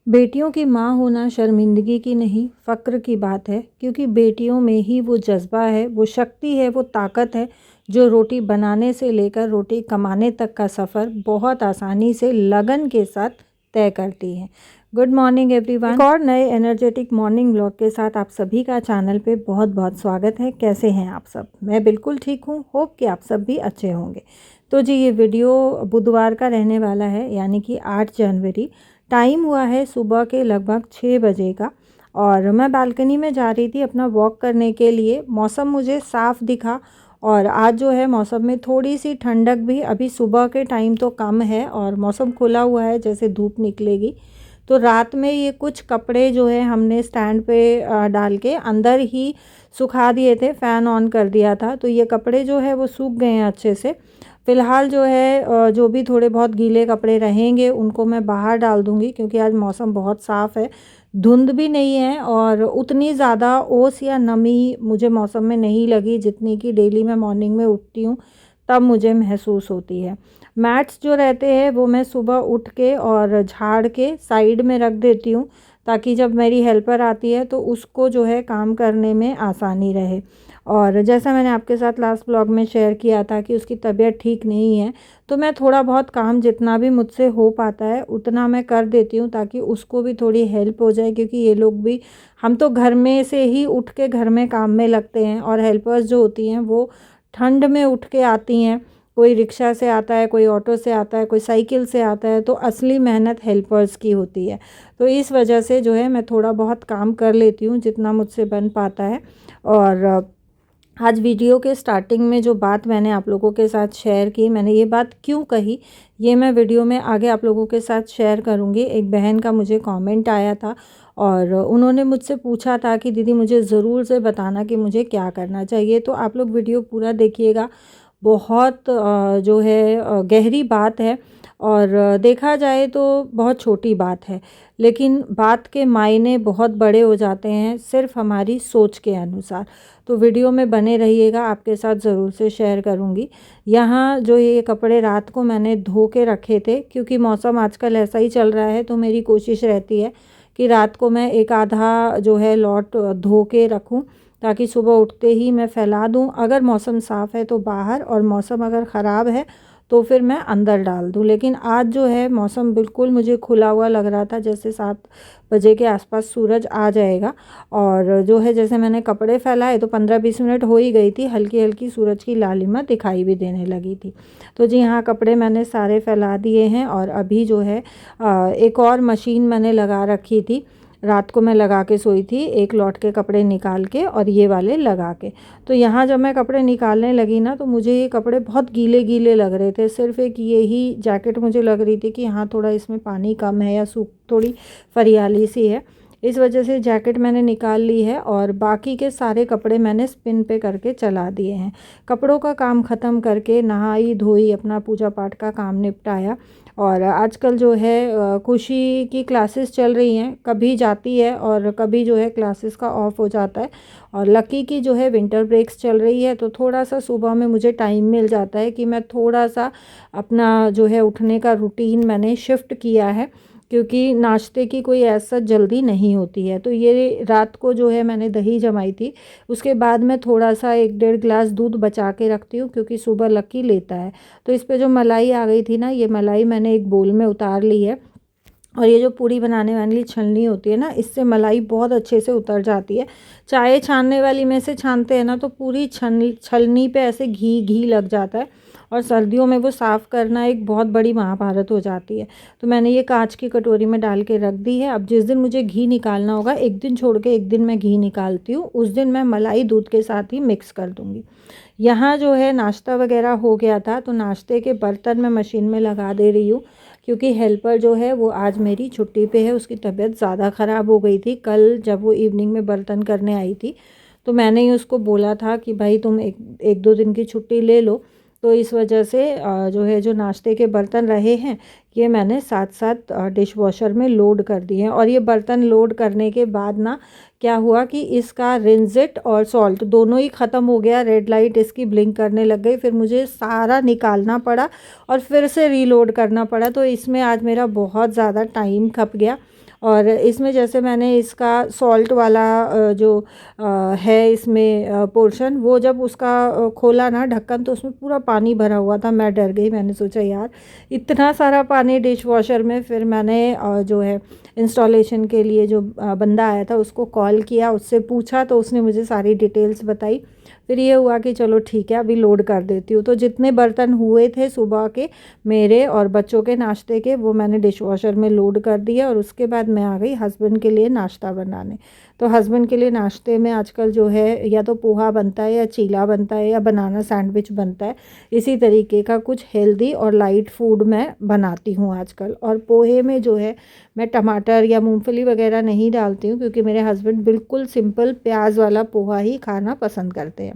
बेटियों की माँ होना शर्मिंदगी की नहीं, फ़क्र की बात है, क्योंकि बेटियों में ही वो जज़्बा है, वो शक्ति है, वो ताकत है, जो रोटी बनाने से लेकर रोटी कमाने तक का सफ़र बहुत आसानी से लगन के साथ तय करती हैं। गुड मॉर्निंग एवरीवन, एक और नए एनर्जेटिक मॉर्निंग व्लॉग के साथ आप सभी का चैनल पे बहुत बहुत स्वागत है। कैसे हैं आप सब? मैं बिल्कुल ठीक हूँ। होप कि आप सब भी अच्छे होंगे। तो जी, ये वीडियो बुधवार का रहने वाला है, यानी कि 8 जनवरी। टाइम हुआ है सुबह के लगभग 6 बजे का और मैं बालकनी में जा रही थी अपना वॉक करने के लिए। मौसम मुझे साफ़ दिखा और आज जो है मौसम में थोड़ी सी ठंडक भी, अभी सुबह के टाइम तो कम है और मौसम खुला हुआ है, जैसे धूप निकलेगी। तो रात में ये कुछ कपड़े जो है हमने स्टैंड पे डाल के अंदर ही सुखा दिए थे, फ़ैन ऑन कर दिया था, तो ये कपड़े जो है वो सूख गए हैं अच्छे से। फ़िलहाल जो है जो भी थोड़े बहुत गीले कपड़े रहेंगे उनको मैं बाहर डाल दूँगी, क्योंकि आज मौसम बहुत साफ़ है, धुंध भी नहीं है और उतनी ज़्यादा ओस या नमी मुझे मौसम में नहीं लगी जितनी कि डेली मैं मॉर्निंग में उठती हूँ तब मुझे महसूस होती है। मैट्स जो रहते हैं वो मैं सुबह उठ के और झाड़ के साइड में रख देती हूँ, ताकि जब मेरी हेल्पर आती है तो उसको जो है काम करने में आसानी रहे। और जैसा मैंने आपके साथ लास्ट ब्लॉग में शेयर किया था कि उसकी तबीयत ठीक नहीं है, तो मैं थोड़ा बहुत काम जितना भी मुझसे हो पाता है उतना मैं कर देती हूँ, ताकि उसको भी थोड़ी हेल्प हो जाए, क्योंकि ये लोग भी, हम तो घर में से ही उठ के घर में काम में लगते हैं और हेल्पर्स जो होती हैं वो ठंड में उठ के आती हैं। कोई रिक्शा से आता है, कोई ऑटो से आता है, कोई साइकिल से आता है, तो असली मेहनत हेल्पर्स की होती है। तो इस वजह से जो है मैं थोड़ा बहुत काम कर लेती हूँ जितना मुझसे बन पाता है। और आज वीडियो के स्टार्टिंग में जो बात मैंने आप लोगों के साथ शेयर की, मैंने ये बात क्यों कही, ये मैं वीडियो में आगे आप लोगों के साथ शेयर करूँगी। एक बहन का मुझे कमेंट आया था और उन्होंने मुझसे पूछा था कि दीदी मुझे ज़रूर से बताना कि मुझे क्या करना चाहिए। तो आप लोग वीडियो पूरा देखिएगा, बहुत जो है गहरी बात है और देखा जाए तो बहुत छोटी बात है, लेकिन बात के मायने बहुत बड़े हो जाते हैं सिर्फ हमारी सोच के अनुसार। तो वीडियो में बने रहिएगा, आपके साथ ज़रूर से शेयर करूँगी। यहाँ जो ये कपड़े रात को मैंने धो के रखे थे, क्योंकि मौसम आजकल ऐसा ही चल रहा है, तो मेरी कोशिश रहती है कि रात को मैं एक आधा जो है लॉट धो के रखूँ, ताकि सुबह उठते ही मैं फैला दूँ। अगर मौसम साफ़ है तो बाहर, और मौसम अगर ख़राब है तो फिर मैं अंदर डाल दूँ। लेकिन आज जो है मौसम बिल्कुल मुझे खुला हुआ लग रहा था, जैसे 7 बजे के आसपास सूरज आ जाएगा। और जो है जैसे मैंने कपड़े फैलाए तो 15-20 मिनट हो ही गई थी, हल्की हल्की सूरज की लालिमा दिखाई भी देने लगी थी। तो जी हाँ, कपड़े मैंने सारे फैला दिए हैं और अभी जो है एक और मशीन मैंने लगा रखी थी। रात को मैं लगा के सोई थी, एक लॉट के कपड़े निकाल के और ये वाले लगा के। तो यहाँ जब मैं कपड़े निकालने लगी ना, तो मुझे ये कपड़े बहुत गीले गीले लग रहे थे। सिर्फ एक यही जैकेट मुझे लग रही थी कि हाँ थोड़ा इसमें पानी कम है या सूख, थोड़ी फरियाली सी है, इस वजह से जैकेट मैंने निकाल ली है और बाकी के सारे कपड़े मैंने स्पिन पे करके चला दिए हैं। कपड़ों का काम ख़त्म करके नहाई धोई, अपना पूजा पाठ का काम निपटाया। और आजकल जो है खुशी की क्लासेस चल रही हैं, कभी जाती है और कभी जो है क्लासेस का ऑफ हो जाता है। और लकी की जो है विंटर ब्रेक्स चल रही है, तो थोड़ा सा सुबह में मुझे टाइम मिल जाता है कि मैं थोड़ा सा अपना जो है उठने का रूटीन मैंने शिफ्ट किया है, क्योंकि नाश्ते की कोई ऐसा जल्दी नहीं होती है। तो ये रात को जो है मैंने दही जमाई थी, उसके बाद मैं थोड़ा सा 1-1.5 गिलास दूध बचा के रखती हूँ, क्योंकि सुबह लकी लेता है। तो इस पे जो मलाई आ गई थी ना, ये मलाई मैंने एक बोल में उतार ली है। और ये जो पूड़ी बनाने वाली छलनी होती है ना, इससे मलाई बहुत अच्छे से उतर जाती है। चाय छानने वाली में से छानते हैं ना, तो पूरी छलनी पे ऐसे घी घी लग जाता है और सर्दियों में वो साफ़ करना एक बहुत बड़ी महाभारत हो जाती है। तो मैंने ये कांच की कटोरी में डाल के रख दी है। अब जिस दिन मुझे घी निकालना होगा, एक दिन छोड़ के एक दिन मैं घी निकालती हूँ, उस दिन मैं मलाई दूध के साथ ही मिक्स कर दूँगी। यहाँ जो है नाश्ता वगैरह हो गया था, तो नाश्ते के बर्तन मैं मशीन में लगा दे रही हूँ, क्योंकि हेल्पर जो है वो आज मेरी छुट्टी पे है। उसकी तबीयत ज़्यादा ख़राब हो गई थी कल, जब वो इवनिंग में बर्तन करने आई थी। तो मैंने ही उसको बोला था कि भाई तुम एक दो दिन की छुट्टी ले लो। तो इस वजह से जो है जो नाश्ते के बर्तन रहे हैं, ये मैंने साथ साथ डिश वॉशर में लोड कर दिए हैं। और ये बर्तन लोड करने के बाद ना क्या हुआ कि इसका रिंजिट और सॉल्ट दोनों ही ख़त्म हो गया, रेड लाइट इसकी ब्लिंक करने लग गई। फिर मुझे सारा निकालना पड़ा और फिर से रीलोड करना पड़ा। तो इसमें आज मेरा बहुत ज़्यादा टाइम खप गया और इसमें जैसे मैंने इसका सॉल्ट वाला जो है इसमें पोर्शन, वो जब उसका खोला ना ढक्कन, तो उसमें पूरा पानी भरा हुआ था। मैं डर गई, मैंने सोचा यार इतना सारा पानी डिश वॉशर में। फिर मैंने जो है इंस्टॉलेशन के लिए जो बंदा आया था उसको कॉल किया, उससे पूछा, तो उसने मुझे सारी डिटेल्स बताई। फिर ये हुआ कि चलो ठीक है अभी लोड कर देती हूँ। तो जितने बर्तन हुए थे सुबह के मेरे और बच्चों के नाश्ते के, वो मैंने डिश वॉशर में लोड कर दिया। और उसके बाद मैं आ गई हस्बैंड के लिए नाश्ता बनाने। तो हस्बैंड के लिए नाश्ते में आजकल जो है या तो पोहा बनता है या चीला बनता है या बनाना सैंडविच बनता है। इसी तरीके का कुछ हेल्दी और लाइट फूड मैं बनाती हूँ आजकल। और पोहे में जो है मैं टमाटर या मूंगफली वगैरह नहीं डालती हूँ, क्योंकि मेरे हस्बैंड बिल्कुल सिंपल प्याज वाला पोहा ही खाना पसंद करते हैं।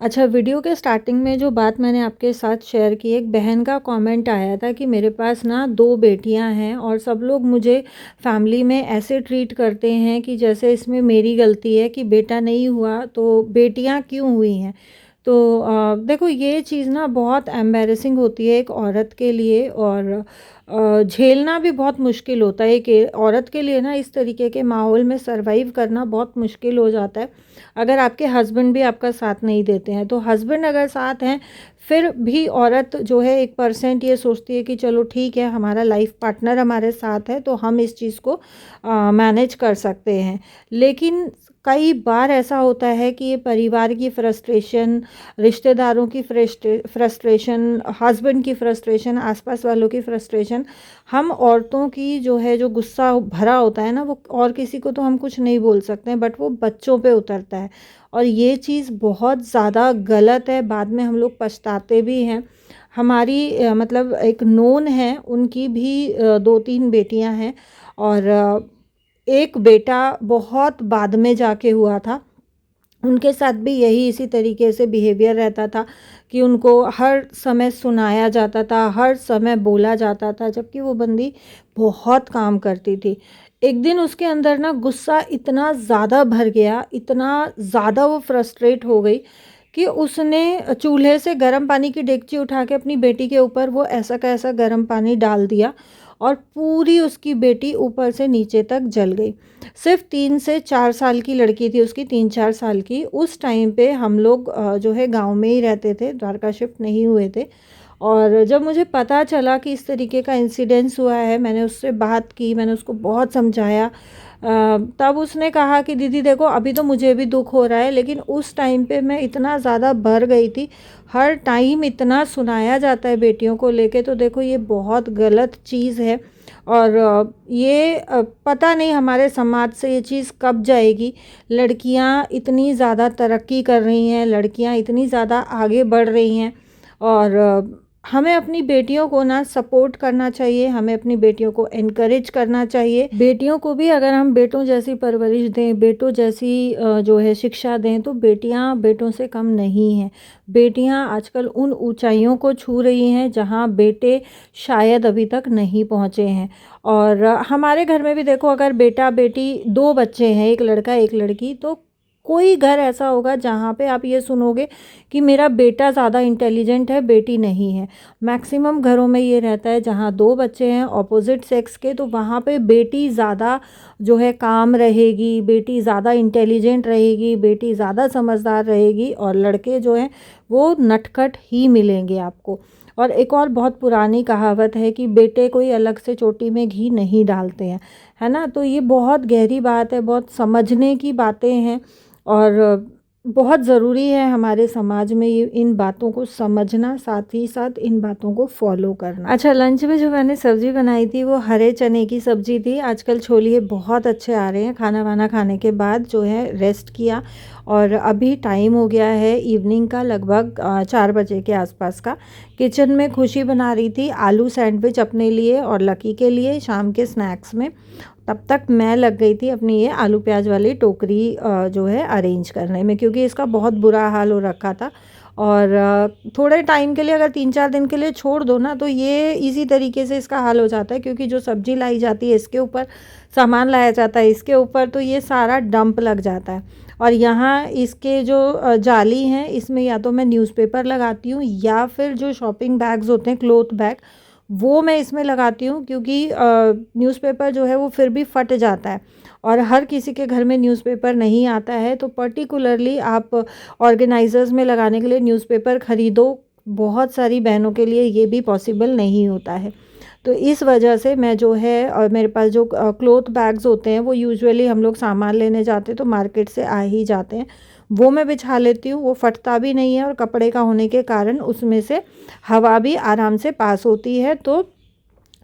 अच्छा, वीडियो के स्टार्टिंग में जो बात मैंने आपके साथ शेयर की, एक बहन का कमेंट आया था कि मेरे पास ना 2 बेटियां हैं और सब लोग मुझे फैमिली में ऐसे ट्रीट करते हैं कि जैसे इसमें मेरी गलती है कि बेटा नहीं हुआ तो बेटियां क्यों हुई हैं। तो देखो ये चीज़ ना बहुत एम्बैरेसिंग होती है एक औरत के लिए, और झेलना भी बहुत मुश्किल होता है कि औरत के लिए ना इस तरीके के माहौल में सरवाइव करना बहुत मुश्किल हो जाता है अगर आपके हस्बैंड भी आपका साथ नहीं देते हैं। तो हस्बैंड अगर साथ हैं फिर भी औरत जो है 1% ये सोचती है कि चलो ठीक है हमारा लाइफ पार्टनर हमारे साथ है तो हम इस चीज़ को मैनेज कर सकते हैं। लेकिन कई बार ऐसा होता है कि ये परिवार की फ्रस्ट्रेशन, रिश्तेदारों की फ्रस्ट्रेशन, हस्बैंड की फ्रस्ट्रेशन, आसपास वालों की फ्रस्ट्रेशन, हम औरतों की जो है जो गुस्सा भरा होता है ना, वो और किसी को तो हम कुछ नहीं बोल सकते हैं, बट वो बच्चों पे उतरता है। और ये चीज़ बहुत ज़्यादा गलत है, बाद में हम लोग पछताते भी हैं। हमारी मतलब एक नोन है, उनकी भी 2-3 बेटियां हैं, और एक बेटा बहुत बाद में जाके हुआ था। उनके साथ भी यही इसी तरीके से बिहेवियर रहता था कि उनको हर समय सुनाया जाता था, हर समय बोला जाता था, जबकि वो बंदी बहुत काम करती थी। एक दिन उसके अंदर ना गुस्सा इतना ज़्यादा भर गया, इतना ज़्यादा वो फ्रस्ट्रेट हो गई कि उसने चूल्हे से गर्म पानी की डेगची उठा के अपनी बेटी के ऊपर वो ऐसा का ऐसा गर्म पानी डाल दिया, और पूरी उसकी बेटी ऊपर से नीचे तक जल गई। सिर्फ 3 से 4 साल की लड़की थी उसकी, 3-4 साल की। उस टाइम पे हम लोग जो है गांव में ही रहते थे, द्वारका शिफ्ट नहीं हुए थे। और जब मुझे पता चला कि इस तरीके का इंसिडेंस हुआ है, मैंने उससे बात की, मैंने उसको बहुत समझाया। तब उसने कहा कि दीदी देखो अभी तो मुझे भी दुख हो रहा है, लेकिन उस टाइम पे मैं इतना ज़्यादा भर गई थी। हर टाइम इतना सुनाया जाता है बेटियों को लेके, तो देखो ये बहुत गलत चीज़ है। और ये पता नहीं हमारे समाज से ये चीज़ कब जाएगी। लड़कियां इतनी ज़्यादा तरक्की कर रही हैं, लड़कियां इतनी ज़्यादा आगे बढ़ रही हैं, और हमें अपनी बेटियों को ना सपोर्ट करना चाहिए, हमें अपनी बेटियों को एनकरेज करना चाहिए। बेटियों को भी अगर हम बेटों जैसी परवरिश दें, बेटों जैसी जो है शिक्षा दें, तो बेटियां बेटों से कम नहीं हैं। बेटियां आजकल उन ऊंचाइयों को छू रही हैं जहां बेटे शायद अभी तक नहीं पहुंचे हैं। और हमारे घर में भी देखो, अगर बेटा बेटी 2 बच्चे हैं, एक लड़का एक लड़की, तो कोई घर ऐसा होगा जहाँ पे आप ये सुनोगे कि मेरा बेटा ज़्यादा इंटेलिजेंट है, बेटी नहीं है। मैक्सिमम घरों में ये रहता है जहाँ 2 बच्चे हैं ऑपोजिट सेक्स के, तो वहाँ पे बेटी ज़्यादा जो है काम रहेगी, बेटी ज़्यादा इंटेलिजेंट रहेगी, बेटी ज़्यादा समझदार रहेगी, और लड़के जो हैं वो नटखट ही मिलेंगे आपको। और एक और बहुत पुरानी कहावत है कि बेटे कोई अलग से चोटी में घी नहीं डालते हैं, है ना। तो ये बहुत गहरी बात है, बहुत समझने की बातें हैं, और बहुत ज़रूरी है हमारे समाज में ये इन बातों को समझना, साथ ही साथ इन बातों को फॉलो करना। अच्छा, लंच में जो मैंने सब्ज़ी बनाई थी वो हरे चने की सब्ज़ी थी। आजकल छोले बहुत अच्छे आ रहे हैं। खाना वाना खाने के बाद जो है रेस्ट किया, और अभी टाइम हो गया है इवनिंग का, लगभग 4 बजे के आसपास का। किचन में खुशी बना रही थी आलू सैंडविच अपने लिए और लकी के लिए शाम के स्नैक्स में। तब तक मैं लग गई थी अपनी ये आलू प्याज वाली टोकरी जो है अरेंज करने में, क्योंकि इसका बहुत बुरा हाल हो रखा था। और थोड़े टाइम के लिए, अगर 3-4 दिन के लिए छोड़ दो ना, तो ये इसी तरीके से इसका हाल हो जाता है, क्योंकि जो सब्ज़ी लाई जाती है इसके ऊपर, सामान लाया जाता है इसके ऊपर, तो ये सारा डंप लग जाता है। और यहाँ इसके जो जाली हैं, इसमें या तो मैं न्यूज़पेपर लगाती हूँ, या फिर जो शॉपिंग बैग्स होते हैं, क्लॉथ बैग, वो मैं इसमें लगाती हूँ, क्योंकि न्यूज़पेपर जो है वो फिर भी फट जाता है और हर किसी के घर में न्यूज़पेपर नहीं आता है। तो पर्टिकुलरली आप ऑर्गेनाइज़र्स में लगाने के लिए न्यूज़पेपर ख़रीदो। बहुत सारी बहनों के लिए ये भी पॉसिबल नहीं होता है। तो इस वजह से मैं जो है, और मेरे पास जो क्लॉथ बैग्स होते हैं वो यूजुअली हम लोग सामान लेने जाते हैं तो मार्केट से आ ही जाते हैं, वो मैं बिछा लेती हूँ। वो फटता भी नहीं है और कपड़े का होने के कारण उसमें से हवा भी आराम से पास होती है, तो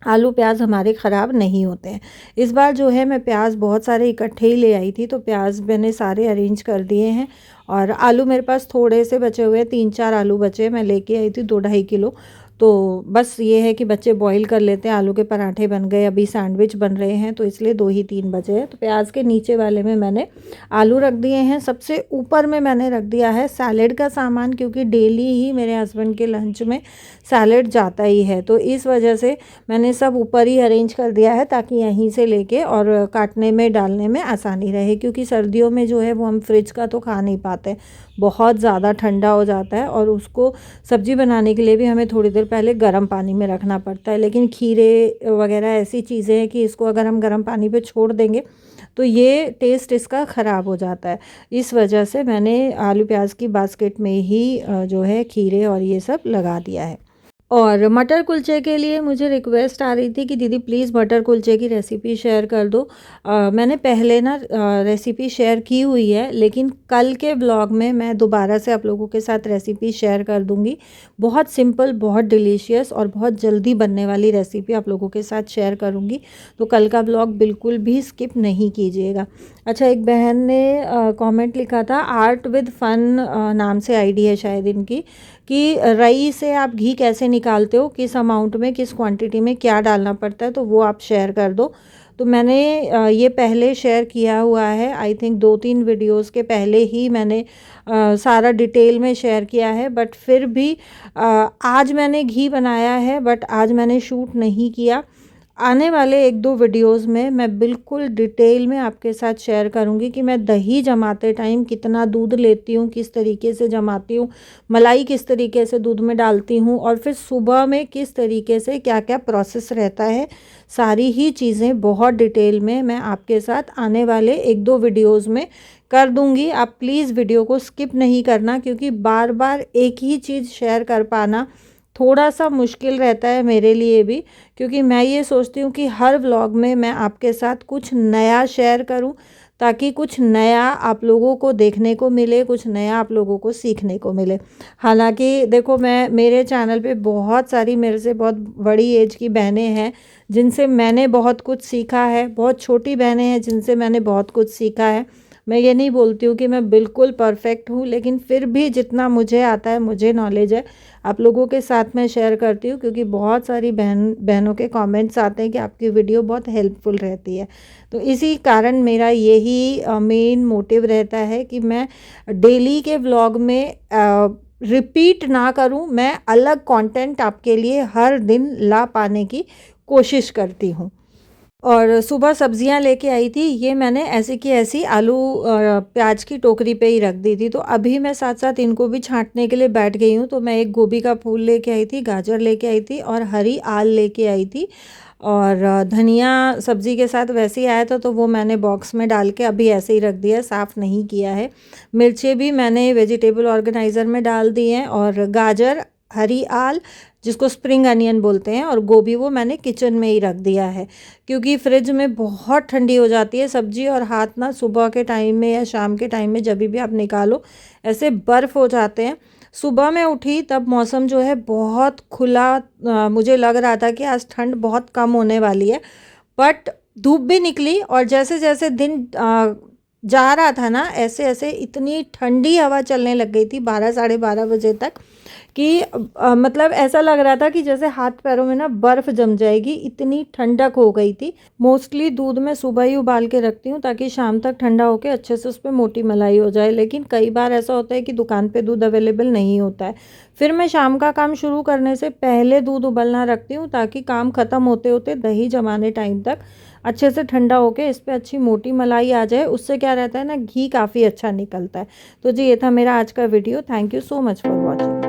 आलू प्याज हमारे ख़राब नहीं होते हैं। इस बार जो है मैं प्याज बहुत सारे इकट्ठे ही ले आई थी, तो प्याज मैंने सारे अरेंज कर दिए हैं। और आलू मेरे पास थोड़े से बचे हुए, 3-4 आलू बचे, मैं लेके आई थी 2-2.5 किलो। तो बस ये है कि बच्चे बॉईल कर लेते हैं, आलू के पराठे बन गए, अभी सैंडविच बन रहे हैं, तो इसलिए 2 ही 3 बचे हैं। तो प्याज के नीचे वाले में मैंने आलू रख दिए हैं। सबसे ऊपर में मैंने रख दिया है सैलेड का सामान, क्योंकि डेली ही मेरे हस्बैंड के लंच में सैलेड जाता ही है, तो इस वजह से मैंने सब ऊपर ही अरेंज कर दिया है, ताकि यहीं से लेके और काटने में डालने में आसानी रहे। क्योंकि सर्दियों में जो है वो हम फ्रिज का तो खा नहीं पाते, बहुत ज़्यादा ठंडा हो जाता है, और उसको सब्ज़ी बनाने के लिए भी हमें थोड़ी देर पहले गर्म पानी में रखना पड़ता है। लेकिन खीरे वगैरह ऐसी चीज़ें हैं कि इसको अगर हम गर्म पानी पे छोड़ देंगे तो ये टेस्ट इसका ख़राब हो जाता है। इस वजह से मैंने आलू प्याज की बास्केट में ही जो है खीरे और ये सब लगा दिया है। और मटर कुलचे के लिए मुझे रिक्वेस्ट आ रही थी कि दीदी प्लीज़ मटर कुलचे की रेसिपी शेयर कर दो। मैंने पहले ना रेसिपी शेयर की हुई है, लेकिन कल के ब्लॉग में मैं दोबारा से आप लोगों के साथ रेसिपी शेयर कर दूंगी। बहुत सिंपल, बहुत डिलीशियस और बहुत जल्दी बनने वाली रेसिपी आप लोगों के साथ शेयर करूंगी, तो कल का ब्लॉग बिल्कुल भी स्किप नहीं कीजिएगा। अच्छा, एक बहन ने कमेंट लिखा था, आर्ट विद फन नाम से आईडी है शायद इनकी, कि रई से आप घी कैसे निकालते हो, किस अमाउंट में, किस क्वांटिटी में क्या डालना पड़ता है, तो वो आप शेयर कर दो। तो मैंने ये पहले शेयर किया हुआ है, आई थिंक 2-3 वीडियोस के पहले ही मैंने सारा डिटेल में शेयर किया है। बट फिर भी आज मैंने घी बनाया है, बट आज मैंने शूट नहीं किया। आने वाले 1-2 वीडियोस में मैं बिल्कुल डिटेल में आपके साथ शेयर करूंगी कि मैं दही जमाते टाइम कितना दूध लेती हूँ, किस तरीके से जमाती हूँ, मलाई किस तरीके से दूध में डालती हूँ, और फिर सुबह में किस तरीके से क्या क्या प्रोसेस रहता है। सारी ही चीज़ें बहुत डिटेल में मैं आपके साथ आने वाले 1-2 वीडियोज़ में कर दूँगी। आप प्लीज़ वीडियो को स्किप नहीं करना, क्योंकि बार बार एक ही चीज़ शेयर कर पाना थोड़ा सा मुश्किल रहता है मेरे लिए भी, क्योंकि मैं ये सोचती हूँ कि हर व्लॉग में मैं आपके साथ कुछ नया शेयर करूँ, ताकि कुछ नया आप लोगों को देखने को मिले, कुछ नया आप लोगों को सीखने को मिले। हालांकि देखो, मेरे चैनल पे बहुत सारी मेरे से बहुत बड़ी एज की बहनें हैं जिनसे मैंने बहुत कुछ सीखा है, बहुत छोटी बहनें हैं जिनसे मैंने बहुत कुछ सीखा है। मैं ये नहीं बोलती हूँ कि मैं बिल्कुल परफेक्ट हूँ, लेकिन फिर भी जितना मुझे आता है, मुझे नॉलेज है, आप लोगों के साथ मैं शेयर करती हूँ। क्योंकि बहुत सारी बहनों के कमेंट्स आते हैं कि आपकी वीडियो बहुत हेल्पफुल रहती है। तो इसी कारण मेरा यही मेन मोटिव रहता है कि मैं डेली के व्लॉग में रिपीट ना करूँ, मैं अलग कंटेंट आपके लिए हर दिन ला पाने की कोशिश करती हूँ। और सुबह सब्जियां लेके आई थी, ये मैंने ऐसी की ऐसी आलू प्याज की टोकरी पे ही रख दी थी। तो अभी मैं साथ साथ इनको भी छांटने के लिए बैठ गई हूँ। तो मैं एक गोभी का फूल लेके आई थी, गाजर लेके आई थी और हरी आल लेके आई थी। और धनिया सब्ज़ी के साथ वैसे ही आया था, तो वो मैंने बॉक्स में डाल के अभी ऐसे ही रख दिया, साफ़ नहीं किया है। मिर्चें भी मैंने वेजिटेबल ऑर्गेनाइज़र में डाल दी हैं, और गाजर, हरी आल जिसको स्प्रिंग अनियन बोलते हैं, और गोभी वो मैंने किचन में ही रख दिया है। क्योंकि फ्रिज में बहुत ठंडी हो जाती है सब्ज़ी, और हाथ ना सुबह के टाइम में या शाम के टाइम में जब भी आप निकालो ऐसे बर्फ़ हो जाते हैं। सुबह मैं उठी तब मौसम जो है बहुत खुला, मुझे लग रहा था कि आज ठंड बहुत कम होने वाली है। बट धूप भी निकली, और जैसे जैसे दिन जा रहा था ना, ऐसे ऐसे इतनी ठंडी हवा चलने लग गई थी 12 साढ़े 12 बजे तक, कि मतलब ऐसा लग रहा था कि जैसे हाथ पैरों में ना बर्फ़ जम जाएगी, इतनी ठंडक हो गई थी। मोस्टली दूध मैं सुबह ही उबाल के रखती हूँ, ताकि शाम तक ठंडा होकर अच्छे से उस पर मोटी मलाई हो जाए। लेकिन कई बार ऐसा होता है कि दुकान पे दूध अवेलेबल नहीं होता है, फिर मैं शाम का काम शुरू करने से पहले दूध उबलना रखती हूँ, ताकि काम ख़त्म होते होते दही जमाने टाइम तक अच्छे से ठंडा होके इस पर अच्छी मोटी मलाई आ जाए। उससे क्या रहता है ना, घी काफ़ी अच्छा निकलता है। तो जी, ये था मेरा आज का video. Thank you so much for watching.